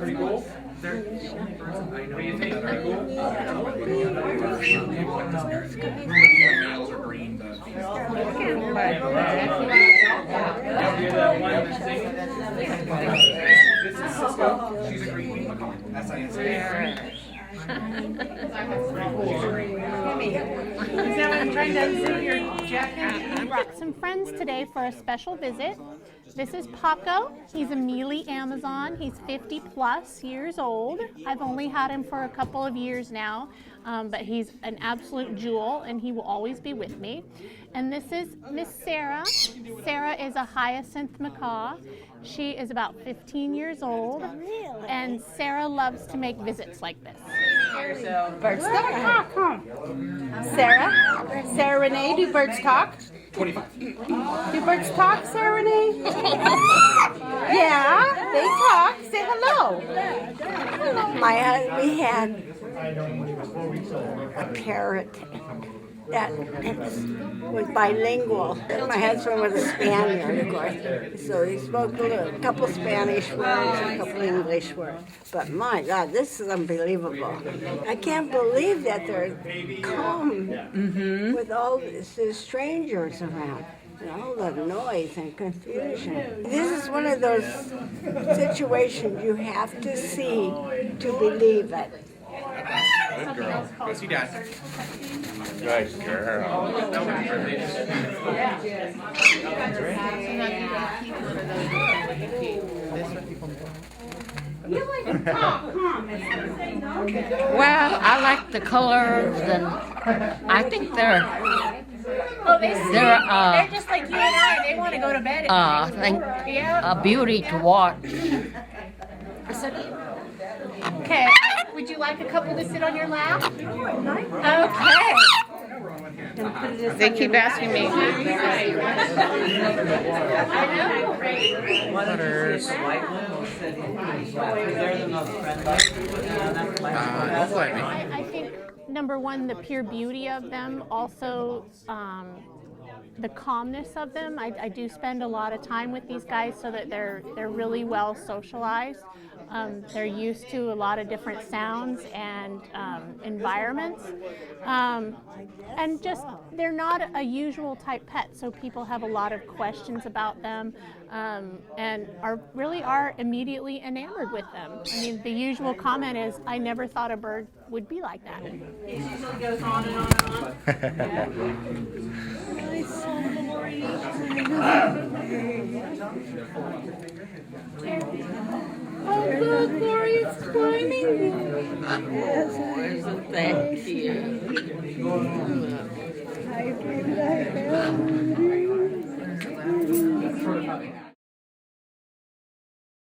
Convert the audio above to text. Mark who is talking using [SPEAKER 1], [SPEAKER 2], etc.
[SPEAKER 1] pretty cool. They're the only birds I know that are cool. Males are green, but this is Cisco. She's a green wing macaw. S-I-S-C.
[SPEAKER 2] I brought some friends today for a special visit. This is Paco. He's a mealy Amazon. He's 50 plus years old. I've only had him for a couple of years now, but he's an absolute jewel and he will always be with me. And this is Miss Sarah. Sarah is a hyacinth macaw. She is about 15 years old, and Sarah loves to make visits like this.
[SPEAKER 3] Birds talk. Sarah? Sarah Renee, do birds talk?
[SPEAKER 1] 25.
[SPEAKER 3] Do birds talk, Sarah Renee? Yeah, they talk. Say hello.
[SPEAKER 4] We had a parrot that was bilingual. My husband was a Spaniard, of course, so he spoke a couple Spanish words and a couple English words. But my God, this is unbelievable. I can't believe that they're calm with all these strangers around. And all the noise and confusion. This is one of those situations you have to see to believe it.
[SPEAKER 1] Good girl. Go see Dad.
[SPEAKER 5] Good girl.
[SPEAKER 6] Well, I like the colors, and I think they're
[SPEAKER 2] just like you and I. They want to go to bed at night.
[SPEAKER 6] a beauty to watch.
[SPEAKER 2] Okay. Would you like a couple to sit on your lap? Okay.
[SPEAKER 3] They keep asking me.
[SPEAKER 2] I think number one, the pure beauty of them, also the calmness of them. I do spend a lot of time with these guys so that they're really well socialized. They're used to a lot of different sounds and environments. And just, they're not a usual type pet, so people have a lot of questions about them and really are immediately enamored with them. I mean, the usual comment is, I never thought a bird would be like that.
[SPEAKER 3] It usually goes on and on and on. Oh, look, Lori is climbing.
[SPEAKER 6] Isn't that cute?